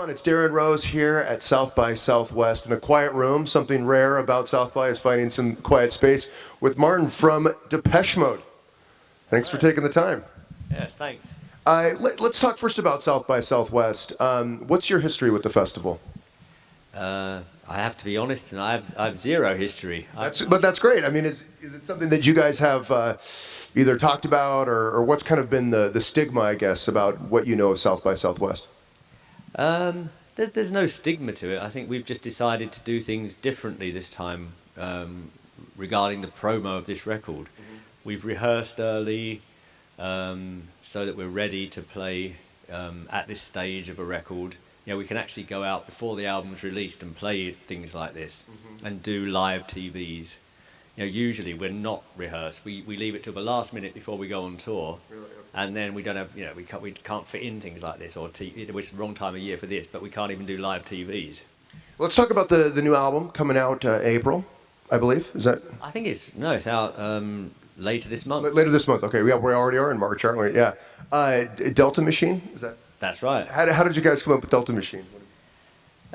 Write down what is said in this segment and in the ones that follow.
on? It's Darren Rose here at South by Southwest in a quiet room. Something rare about South by is finding some quiet space with Martin from Depeche Mode. Thanks for taking the time. Yeah, thanks. Let's talk first about South by Southwest. What's your history with the festival? I have to be honest, and I have zero history. But that's great. I mean, is it something that you guys have either talked about, or what's kind of been the stigma, I guess, about what you know of South by Southwest? There's no stigma to it. I think we've just decided to do things differently this time regarding the promo of this record. Mm-hmm. We've rehearsed early so that we're ready to play at this stage of a record. You know, we can actually go out before the album's released and play things like this, mm-hmm. and do live TVs. You know, usually we're not rehearsed. We leave it till the last minute before we go on tour. Really? And then we don't have, you know, we can't fit in things like this, or it was the wrong time of year for this, but we can't even do live TVs. Let's talk about the new album coming out April, I believe. Is that? I think it's out later this month. Later this month. Okay, we already are in March, aren't we? Yeah. Delta Machine. Is that? That's right. How did you guys come up with Delta Machine?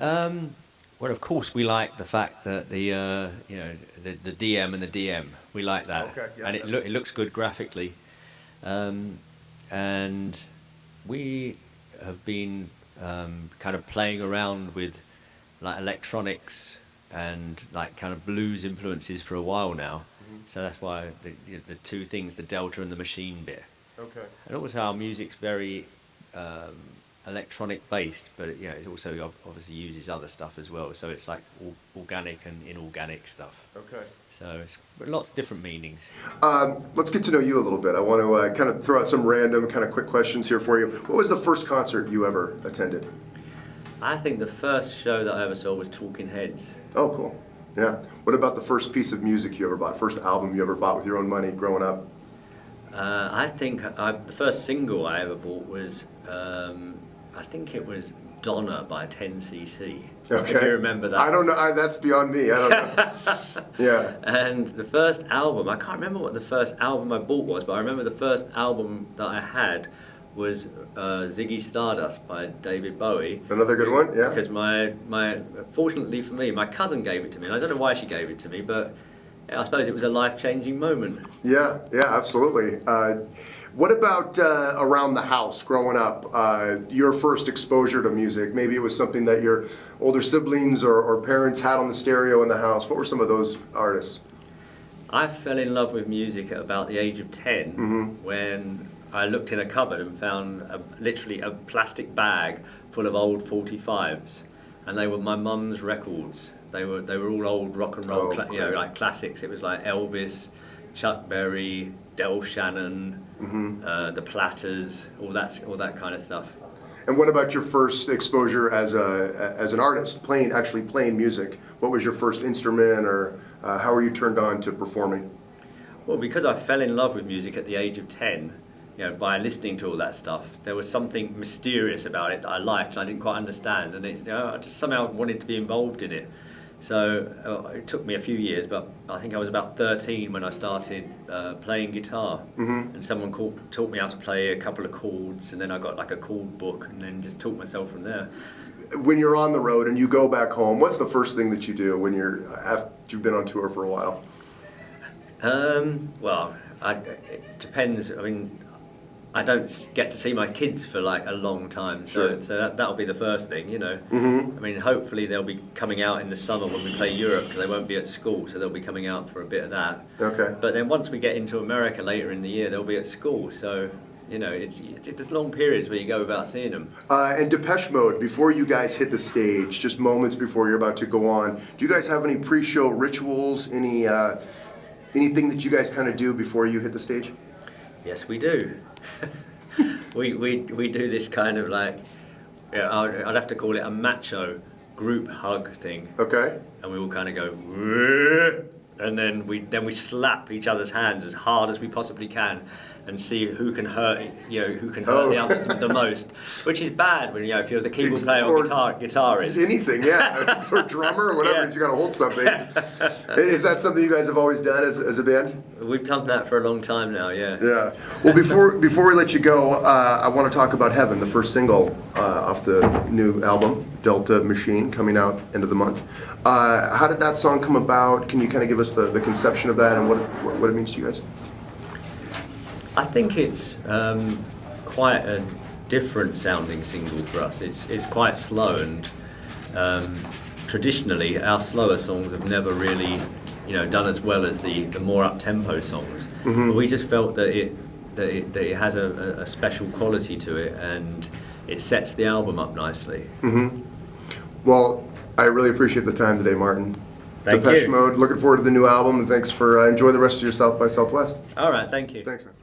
Well, of course, we like the fact that the DM and the DM. We like that, okay, yeah, and it looks good graphically. And we have been kind of playing around with like electronics and like kind of blues influences for a while now. Mm-hmm. So that's why the two things, the Delta and the Machine bit. Okay. And also our music's very electronic based, but it also obviously uses other stuff as well. So it's like organic and inorganic stuff. Okay. So it's lots of different meanings. Let's get to know you a little bit. I want to kind of throw out some random kind of quick questions here for you. What was the first concert you ever attended? I think the first show that I ever saw was Talking Heads. Oh, cool. Yeah. What about the first piece of music you ever bought? First album you ever bought with your own money growing up? I think the first single I ever bought was, I think it was Donna by 10cc. Okay. If you remember that. I don't know. That's beyond me. I don't know. Yeah. And the first album, I can't remember what the first album I bought was, but I remember the first album that I had was Ziggy Stardust by David Bowie. Another good one, yeah. Because fortunately for me, my cousin gave it to me. And I don't know why she gave it to me, but I suppose it was a life-changing moment. Yeah, absolutely. What about around the house growing up? Your first exposure to music? Maybe it was something that your older siblings or parents had on the stereo in the house. What were some of those artists? I fell in love with music at about the age of 10, mm-hmm. when I looked in a cupboard and found literally a plastic bag full of old 45s, and they were my mum's records. They were all old rock and roll, like classics. It was like Elvis, Chuck Berry, Del Shannon, mm-hmm. The Platters, all that kind of stuff. And what about your first exposure as an artist, actually playing music? What was your first instrument, or how were you turned on to performing? Well, because I fell in love with music at the age of 10, by listening to all that stuff, there was something mysterious about it that I liked and I didn't quite understand, and I just somehow wanted to be involved in it. So it took me a few years, but I think I was about 13 when I started playing guitar, mm-hmm. and someone taught me how to play a couple of chords, and then I got like a chord book, and then just taught myself from there. When you're on the road and you go back home, what's the first thing that you do when after you've been on tour for a while? Well, it depends. I mean, I don't get to see my kids for like a long time, so that'll be the first thing, Mm-hmm. I mean, hopefully they'll be coming out in the summer when we play Europe, because they won't be at school, so they'll be coming out for a bit of that. Okay. But then once we get into America later in the year, they'll be at school, so it's long periods where you go without seeing them. And Depeche Mode, before you guys hit the stage, just moments before you're about to go on, do you guys have any pre-show rituals? Anything that you guys kind of do before you hit the stage? Yes, we do. we do this kind of like, I'd have to call it a macho group hug thing. Okay. And we all kind of go, and then we slap each other's hands as hard as we possibly can, and see who can hurt the others the most, which is bad when if you're the keyboard player or guitarist. Anything, yeah, or drummer or whatever. Yeah. If you got to hold something. Is that something you guys have always done as a band? We've done that for a long time now. Yeah. Yeah. Well, before we let you go, I want to talk about Heaven, the first single off the new album, Delta Machine, coming out end of the month. How did that song come about? Can you kind of give us the conception of that and what it means to you guys? I think it's quite a different sounding single for us. It's quite slow, and traditionally our slower songs have never really done as well as the more up-tempo songs. Mm-hmm. But we just felt that it has a special quality to it, and it sets the album up nicely. Mm-hmm. Well, I really appreciate the time today, Martin. Thank Depeche you. Mode, looking forward to the new album, and thanks for enjoy the rest of your South by Southwest. All right, thank you. Thanks, man.